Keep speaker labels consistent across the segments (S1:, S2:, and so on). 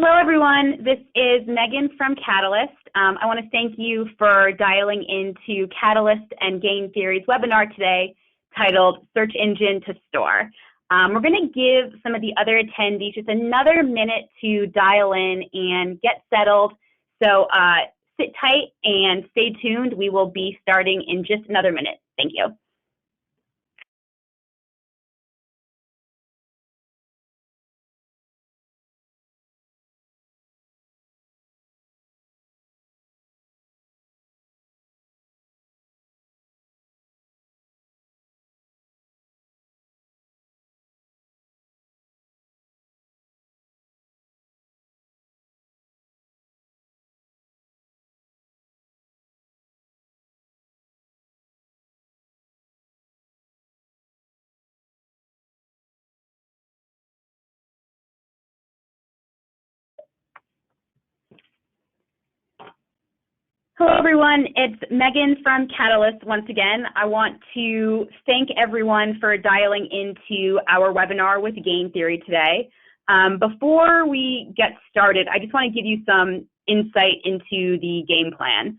S1: Hello, everyone. This is Megan from Catalyst. I want to thank you for dialing into Catalyst and Game Theory's webinar today titled Search Engine to Store. We're going to give some of the other attendees just another minute to dial in and get settled. So sit tight and stay tuned. We will be starting in just another minute. Thank you. Hello, everyone. It's Megan from Catalyst once again. I want to thank everyone for dialing into our webinar with Game Theory today. Before we get started, I just want to give you some insight into the game plan.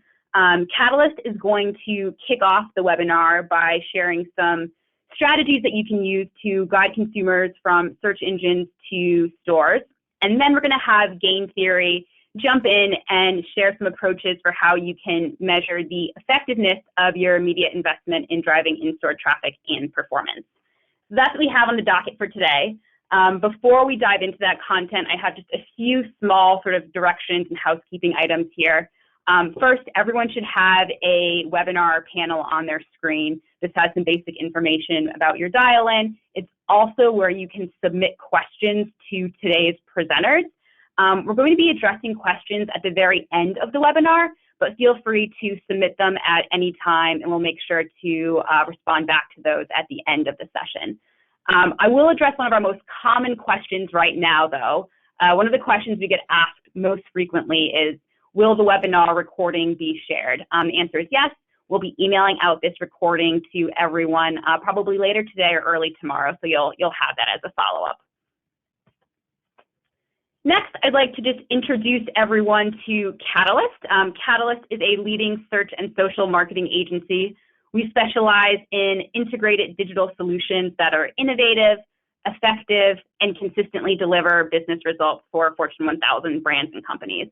S1: Catalyst is going to kick off the webinar by sharing some strategies that you can use to guide consumers from search engines to stores. And then we're going to have Game Theory jump in and share some approaches for how you can measure the effectiveness of your media investment in driving in-store traffic and performance. So that's what we have on the docket for today. Before we dive into that content, I have just a few small sort of directions and housekeeping items here. First, everyone should have a webinar panel on their screen. This has some basic information about your dial-in. It's also where you can submit questions to today's presenters. We're going to be addressing questions at the very end of the webinar, but feel free to submit them at any time, and we'll make sure to respond back to those at the end of the session. I will address one of our most common questions right now, though. One of the questions we get asked most frequently is, will the webinar recording be shared? The answer is yes. We'll be emailing out this recording to everyone probably later today or early tomorrow, so you'll have that as a follow-up. Next, I'd like to just introduce everyone to Catalyst. Catalyst is a leading search and social marketing agency. We specialize in integrated digital solutions that are innovative, effective, and consistently deliver business results for Fortune 1000 brands and companies.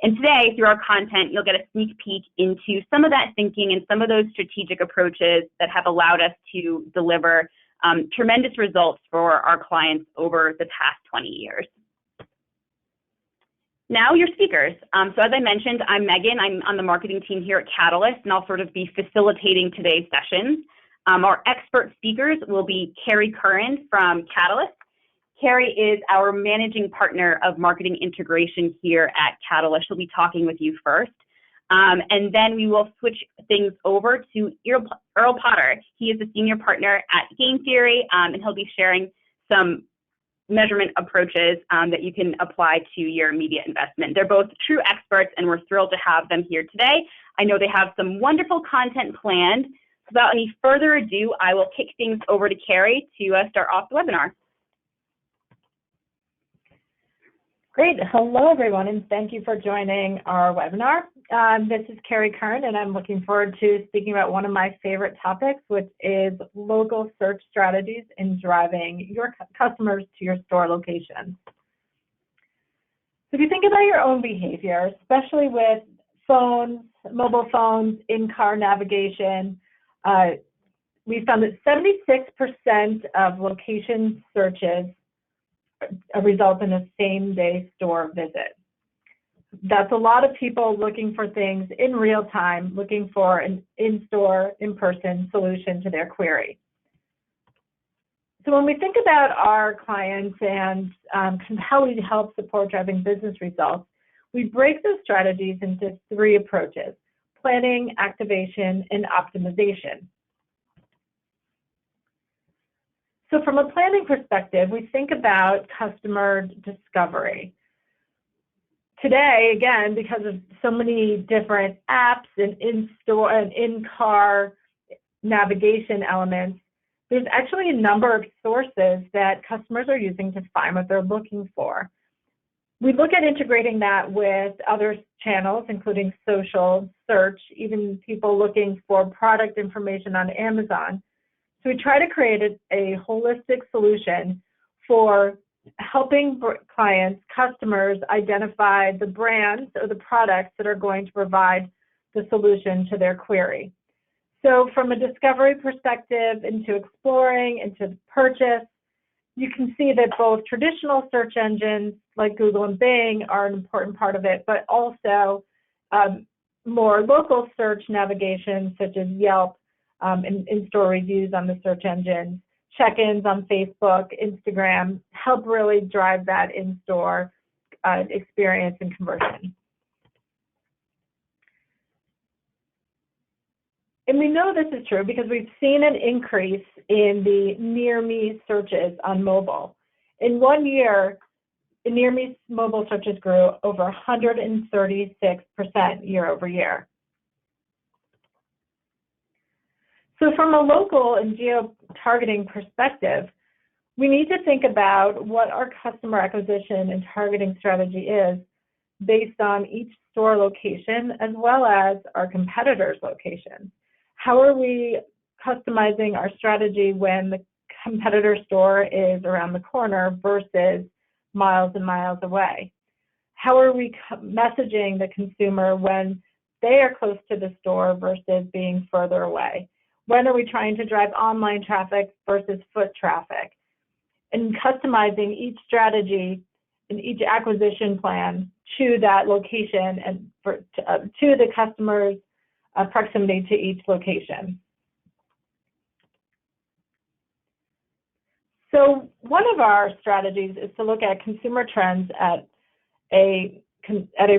S1: And today, through our content, you'll get a sneak peek into some of that thinking and some of those strategic approaches that have allowed us to deliver tremendous results for our clients over the past 20 years. Now your speakers. So as I mentioned, I'm Megan. I'm on the marketing team here at Catalyst, and I'll sort of be facilitating today's sessions. Our expert speakers will be Carrie Curran from Catalyst. Carrie is our managing partner of marketing integration here at Catalyst. She'll be talking with you first. And then we will switch things over to Earl Potter. He is a senior partner at Game Theory, and he'll be sharing some measurement approaches that you can apply to your media investment. They're both true experts, and we're thrilled to have them here today. I know they have some wonderful content planned. So without any further ado, I will kick things over to Carrie to start off the webinar.
S2: Great. Hello, everyone, and thank you for joining our webinar. This is Carrie Curran, and I'm looking forward to speaking about one of my favorite topics, which is local search strategies in driving your customers to your store locations. So if you think about your own behavior, especially with phones, mobile phones, in-car navigation, we found that 76% of location searches result in a same-day store visit. That's a lot of people looking for things in real time, looking for an in-store, in-person solution to their query. So when we think about our clients and how we help support driving business results, we break those strategies into three approaches: planning, activation, and optimization. So from a planning perspective, we think about customer discovery. Today, again, because of so many different apps and in-store and in-car navigation elements, there's actually a number of sources that customers are using to find what they're looking for. We look at integrating that with other channels, including social, search, even people looking for product information on Amazon. So we try to create a holistic solution for helping clients, customers identify the brands or the products that are going to provide the solution to their query. So from a discovery perspective, into exploring, into purchase, you can see that both traditional search engines like Google and Bing are an important part of it, but also more local search navigation such as Yelp and in-store reviews on the search engines, check-ins on Facebook, Instagram, help really drive that in-store experience and conversion. And we know this is true because we've seen an increase in the near me searches on mobile. In 1 year, the near me mobile searches grew over 136% year over year. So from a local and geo-targeting perspective, we need to think about what our customer acquisition and targeting strategy is based on each store location as well as our competitors' location. How are we customizing our strategy when the competitor store is around the corner versus miles and miles away? How are we messaging the consumer when they are close to the store versus being further away? When are we trying to drive online traffic versus foot traffic? And customizing each strategy and each acquisition plan to that location and to the customer's proximity to each location. So one of our strategies is to look at consumer trends at a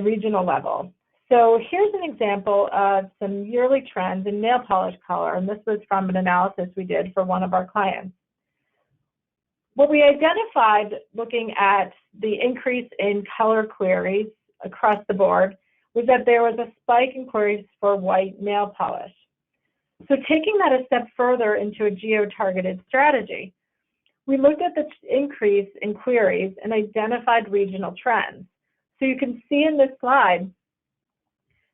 S2: regional level. So here's an example of some yearly trends in nail polish color, and this was from an analysis we did for one of our clients. What we identified looking at the increase in color queries across the board was that there was a spike in queries for white nail polish. So taking that a step further into a geo-targeted strategy, we looked at the increase in queries and identified regional trends. So you can see in this slide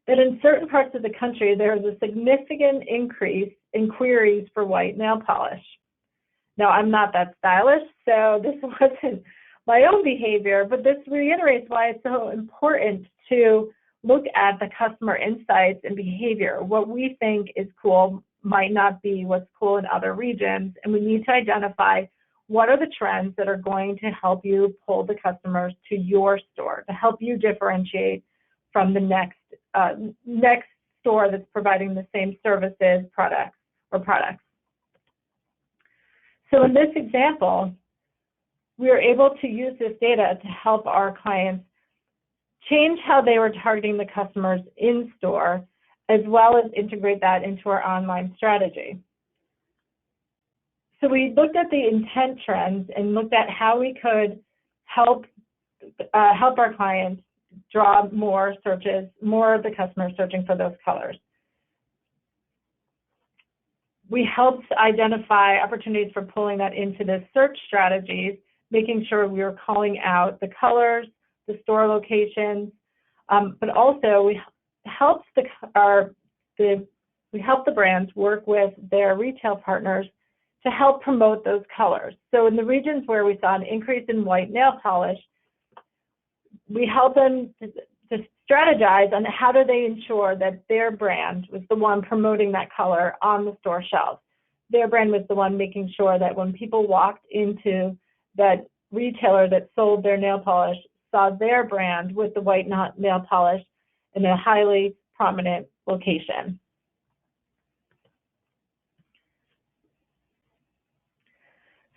S2: that in certain parts of the country, there is a significant increase in queries for white nail polish. Now, I'm not that stylish, so this wasn't my own behavior, but this reiterates why it's so important to look at the customer insights and behavior. What we think is cool might not be what's cool in other regions, and we need to identify what are the trends that are going to help you pull the customers to your store, to help you differentiate from the next store that's providing the same services, products. So in this example, we were able to use this data to help our clients change how they were targeting the customers in store, as well as integrate that into our online strategy. So we looked at the intent trends and looked at how we could help our clients draw more searches, more of the customers searching for those colors. We helped identify opportunities for pulling that into the search strategies, making sure we were calling out the colors, the store locations, but also we helped the brands work with their retail partners to help promote those colors. So in the regions where we saw an increase in white nail polish, we helped them to strategize on how do they ensure that their brand was the one promoting that color on the store shelves. Their brand was the one making sure that when people walked into that retailer that sold their nail polish, saw their brand with the white nail polish in a highly prominent location.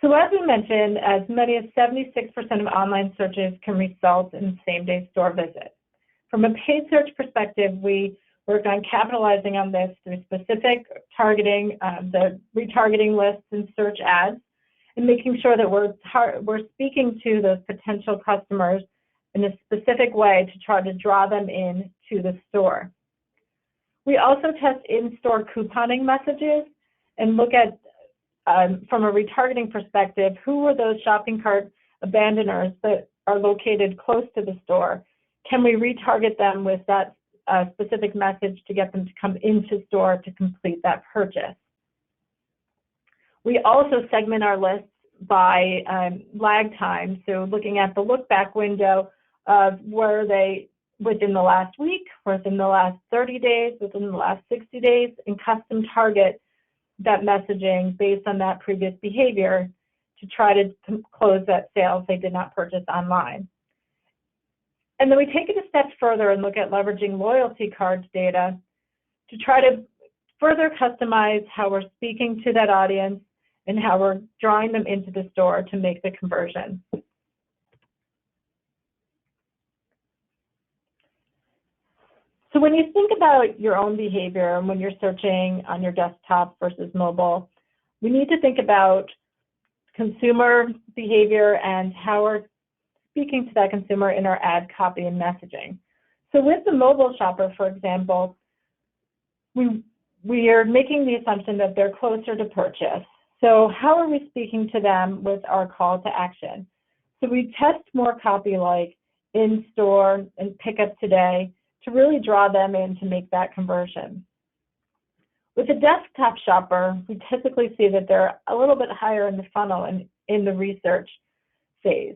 S2: So as we mentioned, as many as 76% of online searches can result in same-day store visits. From a paid search perspective, we worked on capitalizing on this through specific targeting, the retargeting lists and search ads, and making sure that we're speaking to those potential customers in a specific way to try to draw them in to the store. We also test in-store couponing messages and look at, from a retargeting perspective, who were those shopping cart abandoners that are located close to the store, can we retarget them with that specific message to get them to come into store to complete that purchase? We also segment our lists by lag time, so looking at the look back window of were they within the last week, within the last 30 days, within the last 60 days, and custom target that messaging based on that previous behavior to try to close that sale if they did not purchase online. And then we take it a step further and look at leveraging loyalty cards data to try to further customize how we're speaking to that audience and how we're drawing them into the store to make the conversion. So when you think about your own behavior and when you're searching on your desktop versus mobile, we need to think about consumer behavior and how we're speaking to that consumer in our ad copy and messaging. So with the mobile shopper, for example, we are making the assumption that they're closer to purchase. So how are we speaking to them with our call to action? So we test more copy like in store and pick up today to really draw them in to make that conversion. With a desktop shopper, we typically see that they're a little bit higher in the funnel and in the research phase.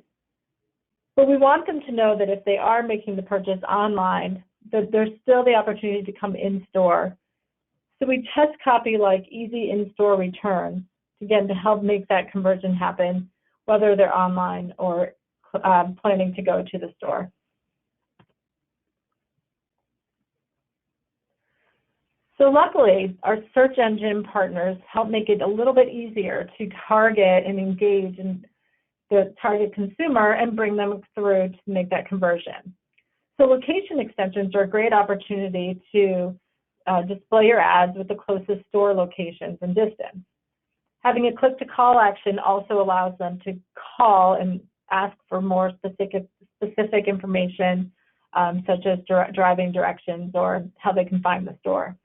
S2: But we want them to know that if they are making the purchase online, that there's still the opportunity to come in store. So we test copy like easy in-store returns, again, to help make that conversion happen, whether they're online or planning to go to the store. So luckily, our search engine partners help make it a little bit easier to target and engage in the target consumer and bring them through to make that conversion. So location extensions are a great opportunity to display your ads with the closest store locations and distance. Having a click-to-call action also allows them to call and ask for more specific information, such as driving directions or how they can find the store.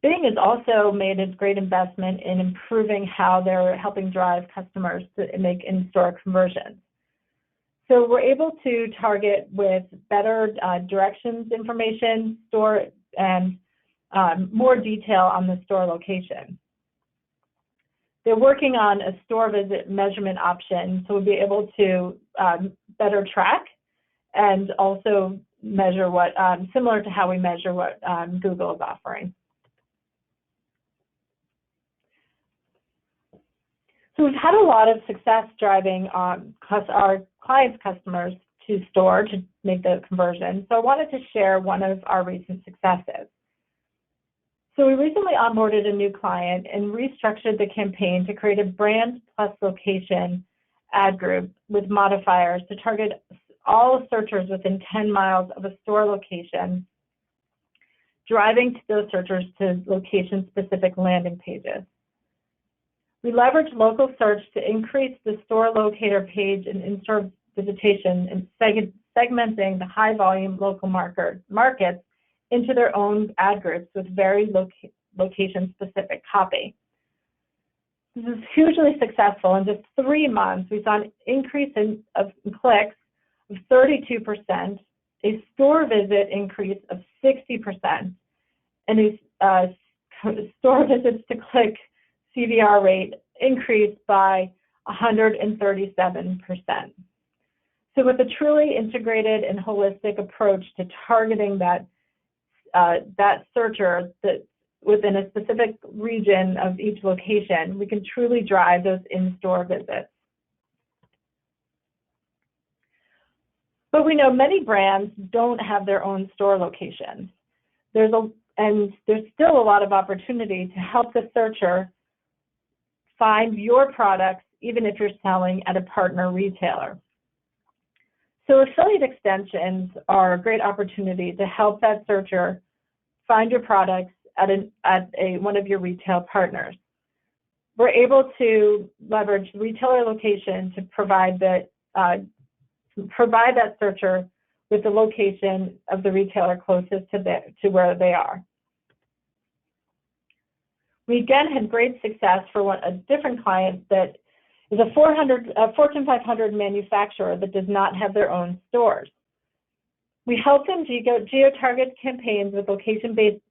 S2: Bing has also made a great investment in improving how they're helping drive customers to make in-store conversions. So we're able to target with better directions information, store, and more detail on the store location. They're working on a store visit measurement option, so we'll be able to better track and also measure what, similar to how we measure what Google is offering. So we've had a lot of success driving our clients' customers to store to make the conversion. So I wanted to share one of our recent successes. So we recently onboarded a new client and restructured the campaign to create a brand plus location ad group with modifiers to target all searchers within 10 miles of a store location, driving those searchers to location-specific landing pages. We leverage local search to increase the store locator page and in-store visitation and segmenting the high-volume local markets into their own ad groups with very location-specific copy. This is hugely successful. In just 3 months, we saw an increase in clicks of 32%, a store visit increase of 60%, and a store visits to click CVR rate increased by 137%. So with a truly integrated and holistic approach to targeting that searcher that within a specific region of each location, we can truly drive those in-store visits. But we know many brands don't have their own store locations. There's still a lot of opportunity to help the searcher find your products, even if you're selling at a partner retailer. So affiliate extensions are a great opportunity to help that searcher find your products at one of your retail partners. We're able to leverage retailer location to provide that searcher with the location of the retailer closest to where they are. We again had great success for a different client that is a Fortune 500 manufacturer that does not have their own stores. We helped them geo-target campaigns with location-based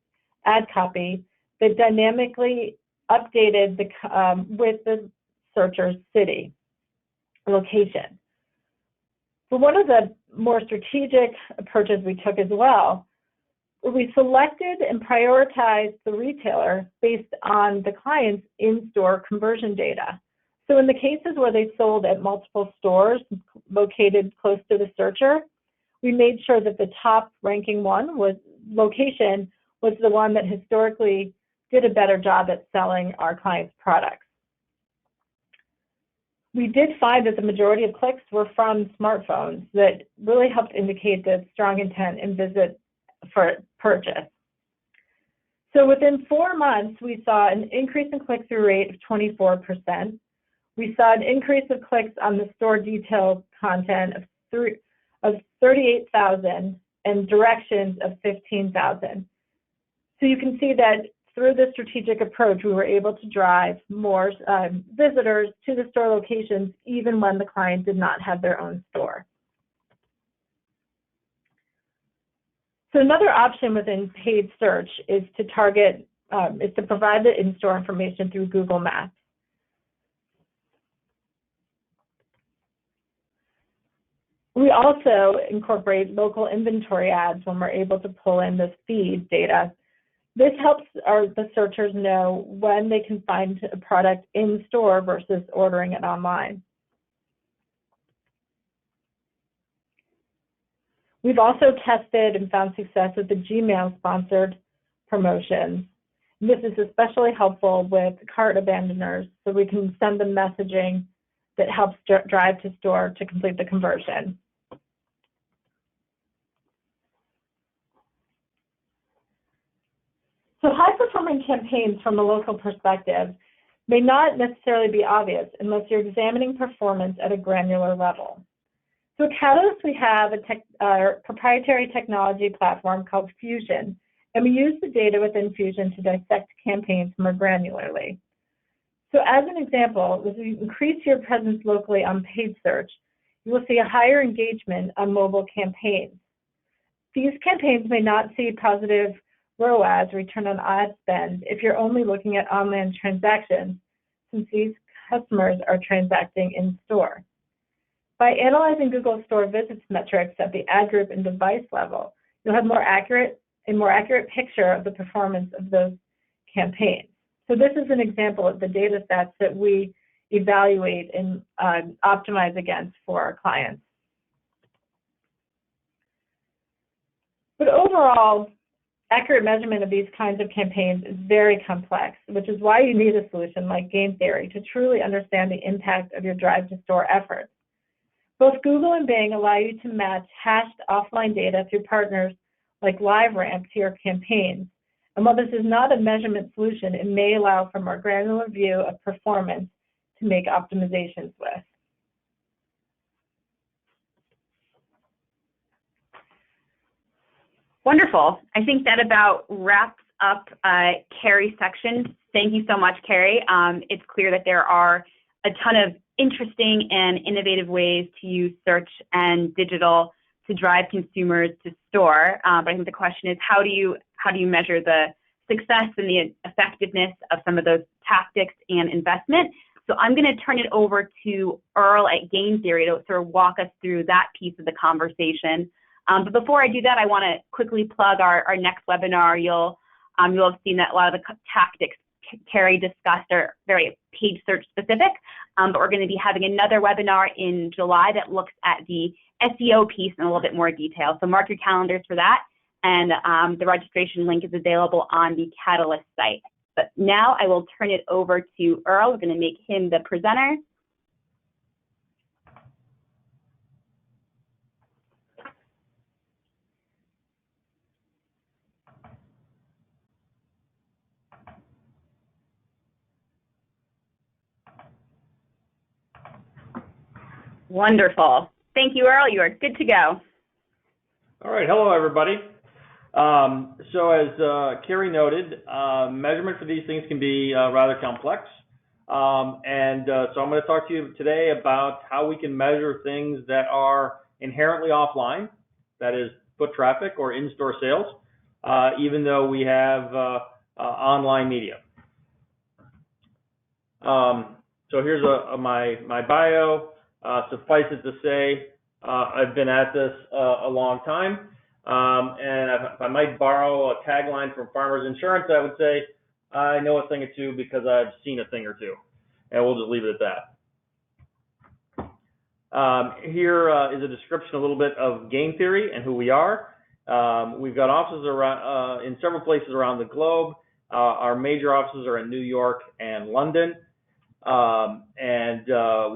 S2: ad copy that dynamically updated with the searcher's city location. But one of the more strategic approaches we took as well, we selected and prioritized the retailer based on the client's in-store conversion data. So in the cases where they sold at multiple stores located close to the searcher, we made sure that the top ranking location was the one that historically did a better job at selling our clients' products. We did find that the majority of clicks were from smartphones that really helped indicate the strong intent and visit for purchase. So within 4 months, we saw an increase in click-through rate of 24%. We saw an increase of clicks on the store detail content of 38,000 and directions of 15,000. So you can see that through this strategic approach, we were able to drive more visitors to the store locations even when the client did not have their own store. So another option within paid search is to provide the in-store information through Google Maps. We also incorporate local inventory ads when we're able to pull in this feed data. This helps the searchers know when they can find a product in store versus ordering it online. We've also tested and found success with the Gmail-sponsored promotions. This is especially helpful with cart abandoners, so we can send them messaging that helps drive to store to complete the conversion. So high-performing campaigns from a local perspective may not necessarily be obvious unless you're examining performance at a granular level. So at Catalyst, we have a proprietary technology platform called Fusion, and we use the data within Fusion to dissect campaigns more granularly. So as an example, as you increase your presence locally on paid search, you will see a higher engagement on mobile campaigns. These campaigns may not see positive ROAS, return on ad spend, if you're only looking at online transactions, since these customers are transacting in store. By analyzing Google Store visits metrics at the ad group and device level, you'll have a more accurate picture of the performance of those campaigns. So this is an example of the data sets that we evaluate and optimize against for our clients. But overall, accurate measurement of these kinds of campaigns is very complex, which is why you need a solution like game theory to truly understand the impact of your drive to store efforts. Both Google and Bing allow you to match hashed offline data through partners like LiveRamp to your campaigns. And while this is not a measurement solution, it may allow for more granular view of performance to make optimizations with.
S1: Wonderful. I think that about wraps up Carrie's section. Thank you so much, Carrie. It's clear that there are a ton of interesting and innovative ways to use search and digital to drive consumers to store. But I think the question is, how do you measure the success and the effectiveness of some of those tactics and investment? So I'm going to turn it over to Earl at Game Theory to sort of walk us through that piece of the conversation. But before I do that, I want to quickly plug our next webinar. You'll have seen that a lot of the tactics Carrie discussed are very page search specific, but we're going to be having another webinar in July that looks at the SEO piece in a little bit more detail. So mark your calendars for that, and the registration link is available on the Catalyst site. But now I will turn it over to Earl. We're going to make him the presenter. Wonderful. Thank you, Earl. You are good to go.
S3: All right. Hello, everybody. So as Carrie noted, measurement for these things can be rather complex. So I'm going to talk to you today about how we can measure things that are inherently offline, that is foot traffic or in-store sales, even though we have online media. So here's my bio. Suffice it to say, I've been at this a long time. And if I might borrow a tagline from Farmers Insurance, I would say, I know a thing or two because I've seen a thing or two. And we'll just leave it at that. Here is a description a little bit of game theory and who we are. We've got offices around, in several places around the globe. Our major offices are in New York and London.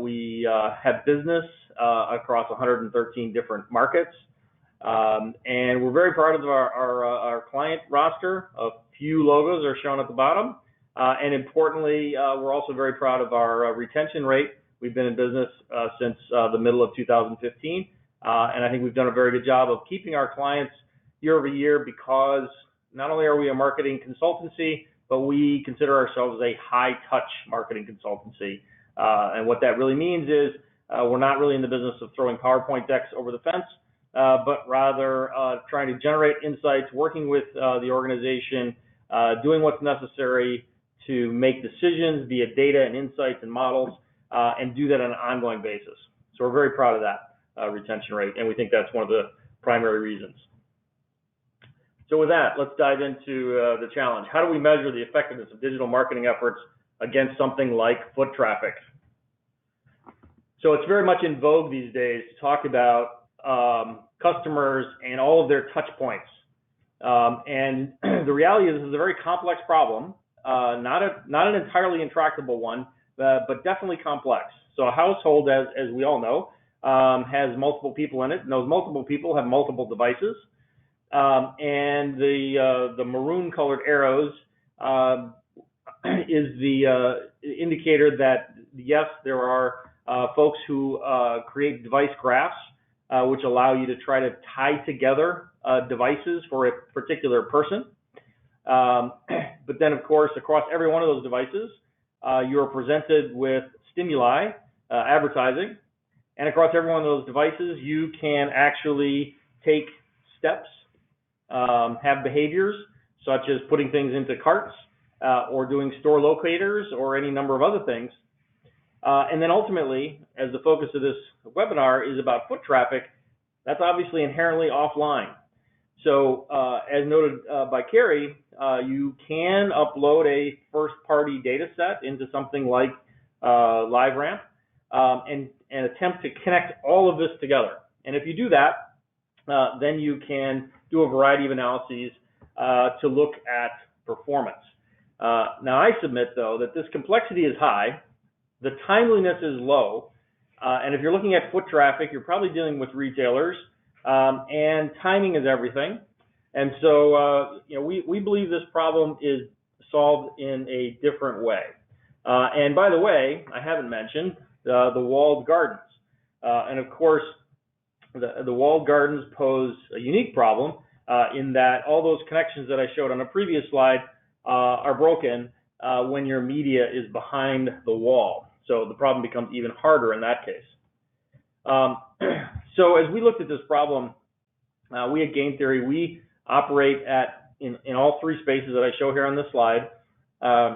S3: We have business across 113 different markets. And we're very proud of our client roster. A few logos are shown at the bottom. And importantly, we're also very proud of our retention rate. We've been in business since the middle of 2015. And I think we've done a very good job of keeping our clients year over year because not only are we a marketing consultancy, but we consider ourselves a high-touch marketing consultancy. And what that really means is we're not really in the business of throwing PowerPoint decks over the fence, but rather trying to generate insights, working with the organization, doing what's necessary to make decisions via data and insights and models, and do that on an ongoing basis. So we're very proud of that retention rate, and we think that's one of the primary reasons. So with that, let's dive into the challenge. How do we measure the effectiveness of digital marketing efforts against something like foot traffic? So it's very much in vogue these days to talk about customers and all of their touch points. And the reality is this is a very complex problem, not an entirely intractable one, but definitely complex. So a household, as we all know, has multiple people in it, and those multiple people have multiple devices. And the maroon-colored arrows is the indicator that, yes, there are folks who create device graphs, which allow you to try to tie together devices for a particular person. But then, of course, across every one of those devices, you are presented with stimuli, advertising, and across every one of those devices, you can actually take steps, have behaviors such as putting things into carts or doing store locators or any number of other things. And then ultimately, as the focus of this webinar is about foot traffic, that's obviously inherently offline. So as noted by Carrie, you can upload a first-party data set into something like LiveRamp and attempt to connect all of this together. And if you do that, then you can do a variety of analyses to look at performance. Now, I submit, though, that this complexity is high, the timeliness is low, and if you're looking at foot traffic, you're probably dealing with retailers, and timing is everything. And so, we believe this problem is solved in a different way. And by the way, I haven't mentioned the walled gardens. And of course, the walled gardens pose a unique problem in that all those connections that I showed on a previous slide are broken when your media is behind the wall. So the problem becomes even harder in that case. So as we looked at this problem, we at Game Theory, we operate in all three spaces that I show here on this slide.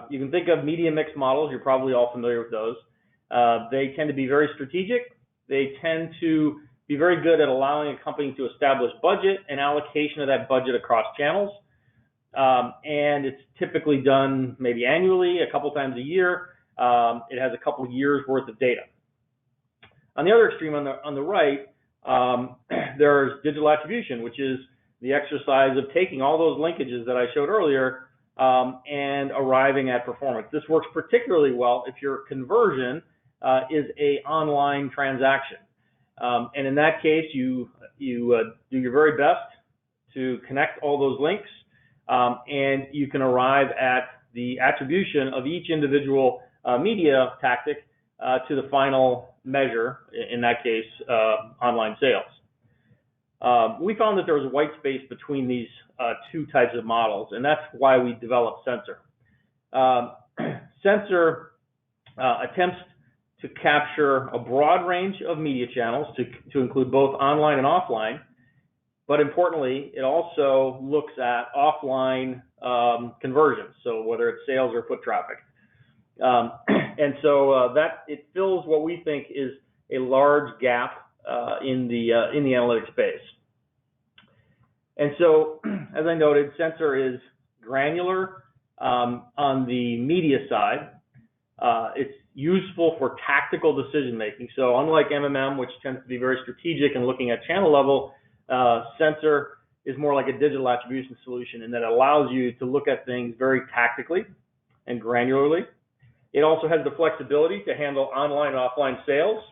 S3: You can think of media mix models. You're probably all familiar with those. They tend to be very strategic. They tend to be very good at allowing a company to establish budget and allocation of that budget across channels. And it's typically done maybe annually, a couple times a year. It has a couple years worth of data. On the other extreme, on the right, there's digital attribution, which is the exercise of taking all those linkages that I showed earlier and arriving at performance. This works particularly well if your conversion is an online transaction. And in that case, you do your very best to connect all those links, and you can arrive at the attribution of each individual media tactic to the final measure, in that case, online sales. we found that there was a white space between these two types of models, and that's why we developed Sensor. Sensor attempts to capture a broad range of media channels to include both online and offline, but importantly, it also looks at offline conversions, so whether it's sales or foot traffic. And so that it fills what we think is a large gap in the analytics space. And so, as I noted, Sensor is granular on the media side. It's useful for tactical decision making. So unlike MMM, which tends to be very strategic and looking at channel level, Sensor is more like a digital attribution solution in that it allows you to look at things very tactically and granularly. It also has the flexibility to handle online and offline sales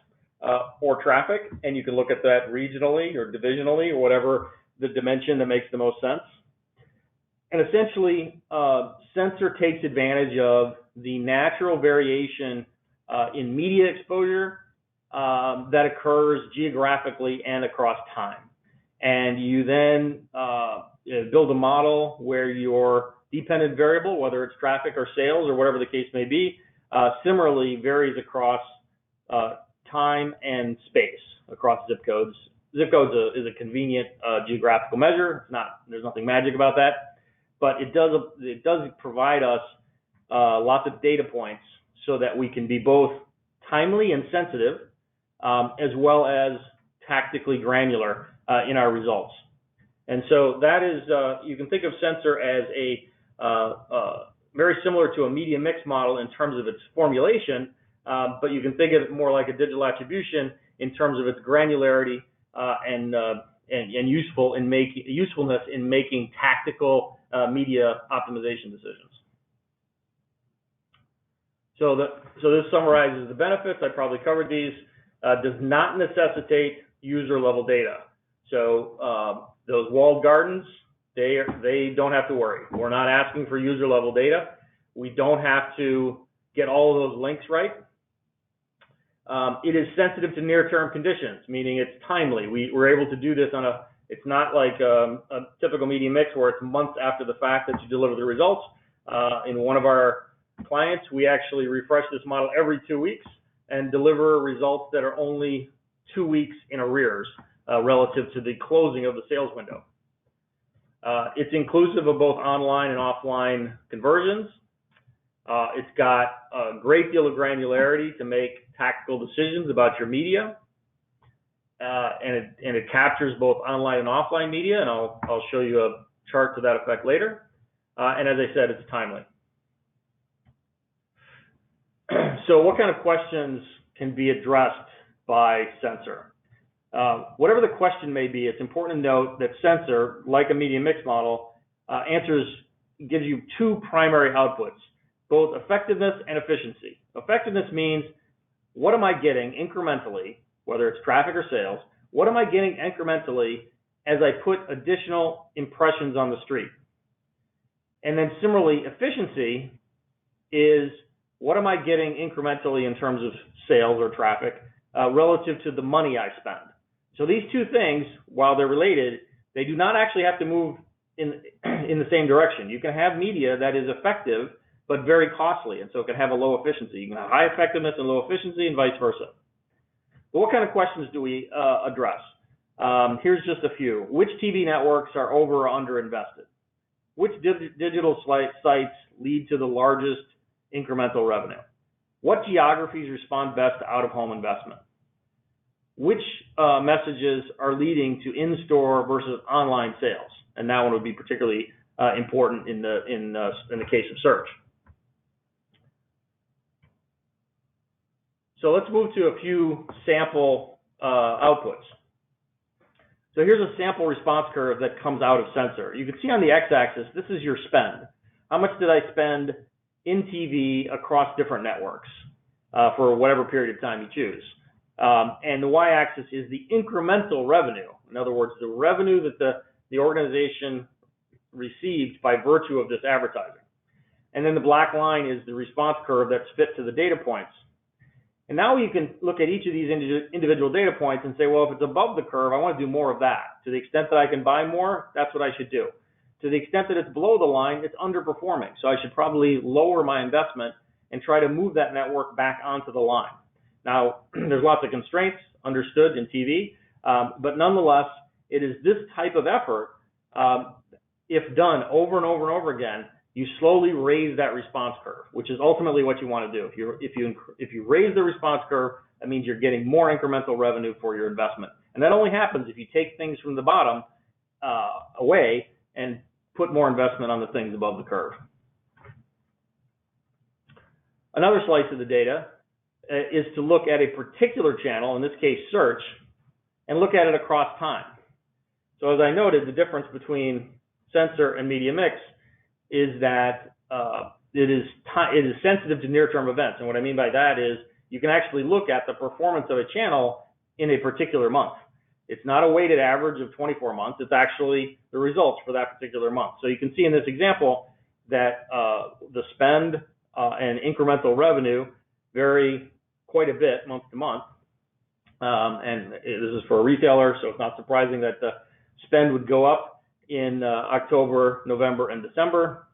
S3: or traffic, and you can look at that regionally or divisionally or whatever the dimension that makes the most sense. And essentially, Sensor takes advantage of the natural variation in media exposure that occurs geographically and across time. And you then build a model where your dependent variable, whether it's traffic or sales or whatever the case may be, similarly varies across time and space across zip codes. Zip codes is a convenient geographical measure. It's not, there's nothing magic about that, but it does provide us lots of data points so that we can be both timely and sensitive, as well as tactically granular in our results. And so that is, you can think of Sensor as a very similar to a media mix model in terms of its formulation, but you can think of it more like a digital attribution in terms of its granularity and usefulness in making tactical media optimization decisions. So this summarizes the benefits. I probably covered these. Does not necessitate user level data. So those walled gardens, they don't have to worry. We're not asking for user level data. We don't have to get all of those links right. It is sensitive to near-term conditions, meaning it's timely. We're able to do this on it's not like a typical media mix where it's months after the fact that you deliver the results. In one of our clients, we actually refresh this model every 2 weeks and deliver results that are only 2 weeks in arrears relative to the closing of the sales window. It's inclusive of both online and offline conversions. It's got a great deal of granularity to make tactical decisions about your media, and it captures both online and offline media, and I'll show you a chart to that effect later. And as I said, it's timely. So what kind of questions can be addressed by Sensor? Whatever the question may be, it's important to note that Sensor, like a media mix model, gives you two primary outputs, both effectiveness and efficiency. Effectiveness means, what am I getting incrementally, whether it's traffic or sales, what am I getting incrementally as I put additional impressions on the street? And then similarly, efficiency is, what am I getting incrementally in terms of sales or traffic relative to the money I spend? So these two things, while they're related, they do not actually have to move in the same direction. You can have media that is effective but very costly, and so it can have a low efficiency. You can have high effectiveness and low efficiency, and vice versa. But what kind of questions do we address? Here's just a few. Which TV networks are over or under invested? Which digital sites lead to the largest incremental revenue? What geographies respond best to out-of-home investment? Which messages are leading to in-store versus online sales? And that one would be particularly important in the case of search. So let's move to a few sample outputs. So here's a sample response curve that comes out of Sensor. You can see on the x-axis, this is your spend. How much did I spend in TV across different networks for whatever period of time you choose? And the y-axis is the incremental revenue. In other words, the revenue that the organization received by virtue of this advertising. And then the black line is the response curve that's fit to the data points. And now you can look at each of these individual data points and say, well, if it's above the curve, I want to do more of that. To the extent that I can buy more, that's what I should do. To the extent that it's below the line, it's underperforming. So I should probably lower my investment and try to move that network back onto the line. Now, there's lots of constraints understood in TV, but nonetheless, it is this type of effort, if done over and over and over again, you slowly raise that response curve, which is ultimately what you want to do. If you raise the response curve, that means you're getting more incremental revenue for your investment. And that only happens if you take things from the bottom away and put more investment on the things above the curve. Another slice of the data is to look at a particular channel, in this case search, and look at it across time. So as I noted, the difference between sensor and media mix is that it is sensitive to near-term events. And what I mean by that is you can actually look at the performance of a channel in a particular month. It's not a weighted average of 24 months. It's actually the results for that particular month. So you can see in this example that the spend and incremental revenue vary quite a bit month to month. And this is for a retailer, so it's not surprising that the spend would go up in October, November, and December.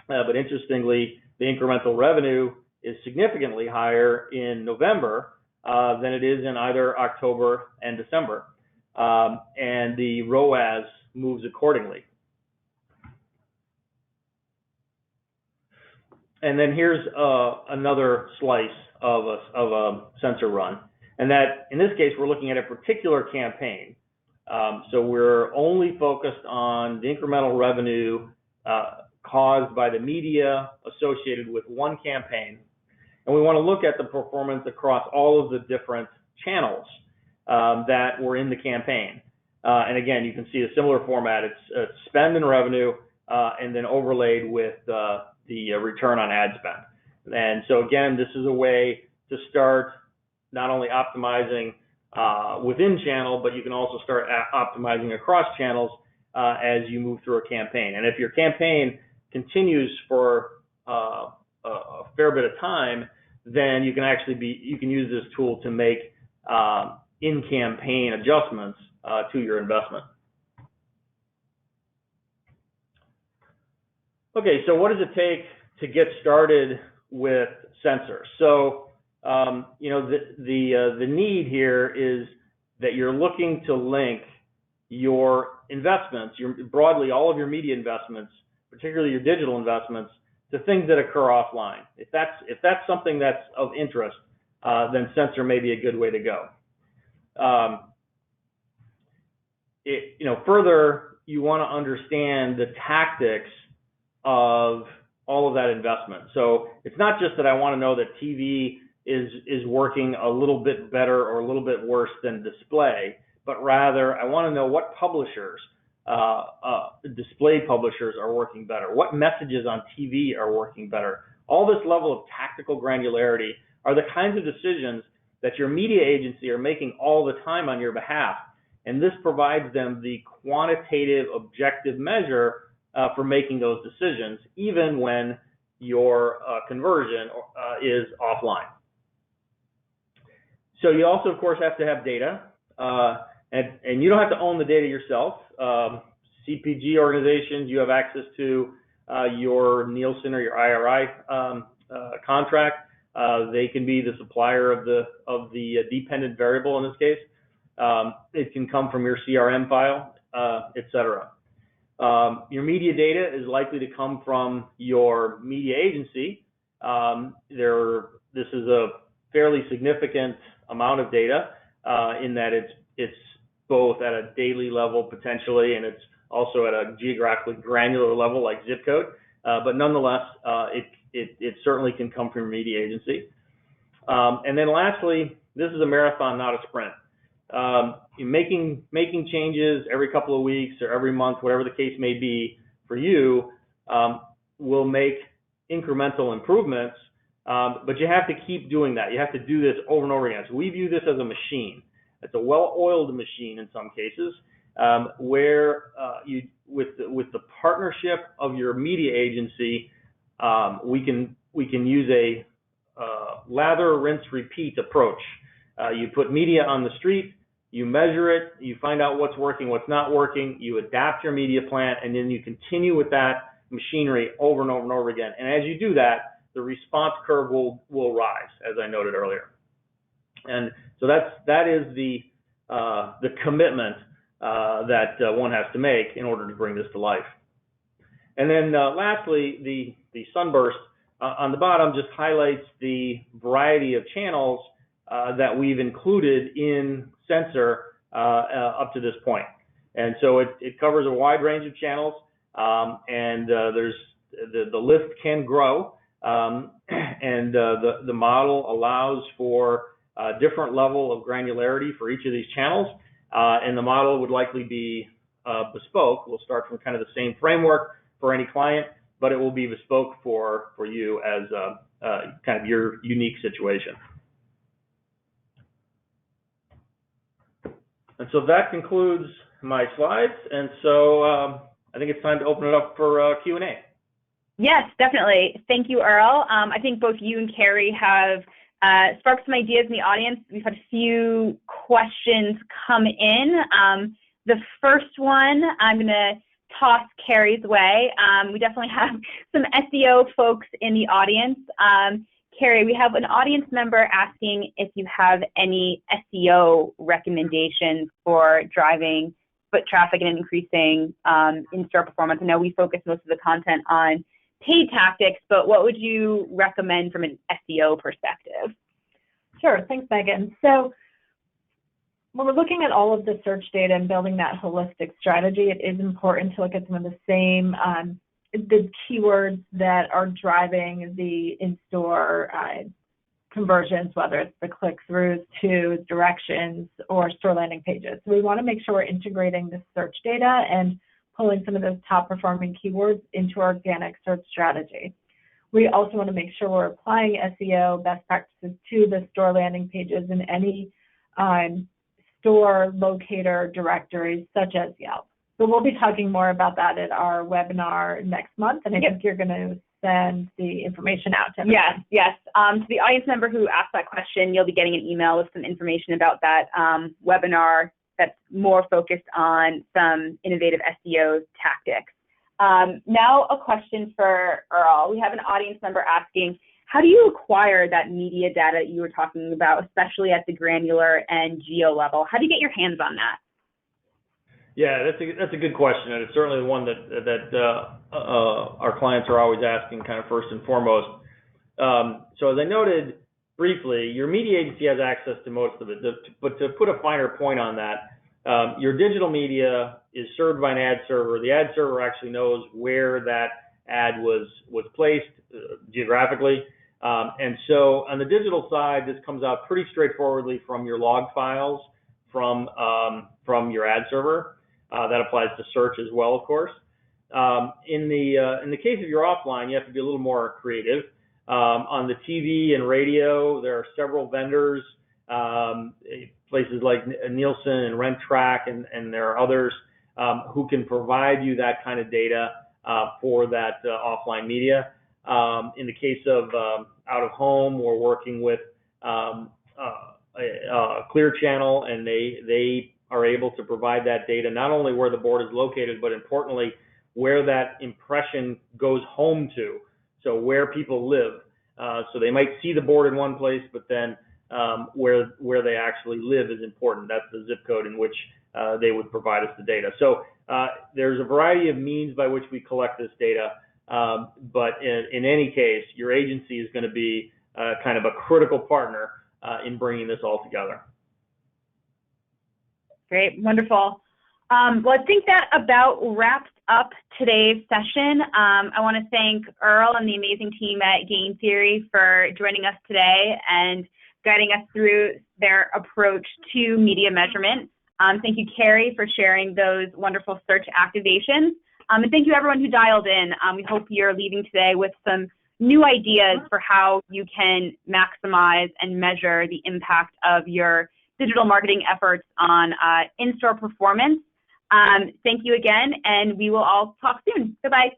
S3: But interestingly, the incremental revenue is significantly higher in November than it is in either October and December. And the ROAS moves accordingly. And then here's another slice of a sensor run. And that, in this case, we're looking at a particular campaign. So we're only focused on the incremental revenue caused by the media associated with one campaign. And we want to look at the performance across all of the different channels that were in the campaign. And again, you can see a similar format. It's spend and revenue, and then overlaid with the return on ad spend. And so again, this is a way to start not only optimizing within channel, but you can also start optimizing across channels as you move through a campaign. And if your campaign continues for a fair bit of time, then you can use this tool to make in-campaign adjustments to your investment. Okay, so what does it take to get started with sensors? So the need here is that you're looking to link your investments, broadly all of your media investments, particularly your digital investments, to things that occur offline. If that's something that's of interest, then sensor may be a good way to go. Further, you want to understand the tactics of all of that investment. So it's not just that I want to know that TV is working a little bit better or a little bit worse than display, but rather I want to know what publishers, display publishers, are working better, what messages on TV are working better. All this level of tactical granularity are the kinds of decisions that your media agency are making all the time on your behalf. And this provides them the quantitative, objective measure for making those decisions, even when your conversion is offline. So you also, of course, have to have data, and you don't have to own the data yourself. CPG organizations, you have access to your Nielsen or your IRI contract. They can be the supplier of the dependent variable in this case. It can come from your CRM file, etc. Your media data is likely to come from your media agency. This is a fairly significant amount of data in that it's both at a daily level potentially, and it's also at a geographically granular level like zip code. But nonetheless, it certainly can come from your media agency. And then lastly, this is a marathon, not a sprint. Making changes every couple of weeks or every month, whatever the case may be for you, will make incremental improvements, but you have to keep doing that. You have to do this over and over again. So we view this as a machine. It's a well-oiled machine in some cases, where with the partnership of your media agency, we can use a lather, rinse, repeat approach. You put media on the street, you measure it, you find out what's working, what's not working, you adapt your media plan, and then you continue with that machinery over and over and over again. And as you do that, the response curve will rise, as I noted earlier. And so that is the commitment that one has to make in order to bring this to life. And then lastly, the sunburst on the bottom just highlights the variety of channels that we've included in Sensor up to this point. And so it covers a wide range of channels, and there's the list can grow, and the model allows for a different level of granularity for each of these channels, and the model would likely be bespoke. We'll start from kind of the same framework for any client, but it will be bespoke for you as kind of your unique situation. And so that concludes my slides, and so I think it's time to open it up for Q&A.
S1: Yes, definitely. Thank you, Earl. I think both you and Carrie have sparked some ideas in the audience. We've had a few questions come in. The first one I'm going to toss Carrie's way. We definitely have some SEO folks in the audience. Carrie, we have an audience member asking if you have any SEO recommendations for driving foot traffic and increasing in-store performance. I know we focus most of the content on paid tactics, but what would you recommend from an SEO perspective?
S2: Sure, thanks, Megan. So when we're looking at all of the search data and building that holistic strategy, it is important to look at some of the same the keywords that are driving the in-store conversions, whether it's the click-throughs to directions or store landing pages. So we want to make sure we're integrating the search data and pulling some of those top performing keywords into our organic search strategy. We also want to make sure we're applying SEO best practices to the store landing pages in any store locator directories such as Yelp. So we'll be talking more about that at our webinar next month, and I think you're going to send the information out to everyone.
S1: Yes. To the audience member who asked that question, you'll be getting an email with some information about that webinar that's more focused on some innovative SEO tactics. Now a question for Earl. We have an audience member asking, how do you acquire that media data you were talking about, especially at the granular and geo level? How do you get your hands on that?
S3: Yeah, that's a good question, and it's certainly the one that our clients are always asking, kind of first and foremost. So as I noted briefly, your media agency has access to most of it, but to put a finer point on that, your digital media is served by an ad server. The ad server actually knows where that ad was placed geographically, and so on the digital side, this comes out pretty straightforwardly from your log files from your ad server. That applies to search as well, of course. In the case of your offline, you have to be a little more creative. On the TV and radio, there are several vendors, places like Nielsen and RentTrack, and there are others who can provide you that kind of data for that offline media. In the case of out of home, we're working with Clear Channel, and they are able to provide that data, not only where the board is located, but importantly, where that impression goes home to, so where people live. So they might see the board in one place, but then where they actually live is important. That's the zip code in which they would provide us the data. So there's a variety of means by which we collect this data, but in any case, your agency is going to be kind of a critical partner in bringing this all together.
S1: Great, wonderful. Well, I think that about wraps up today's session. I want to thank Earl and the amazing team at Game Theory for joining us today and guiding us through their approach to media measurement. Thank you, Carrie, for sharing those wonderful search activations. And thank you, everyone who dialed in. We hope you're leaving today with some new ideas for how you can maximize and measure the impact of your digital marketing efforts on in-store performance. Thank you again, and we will all talk soon. Goodbye.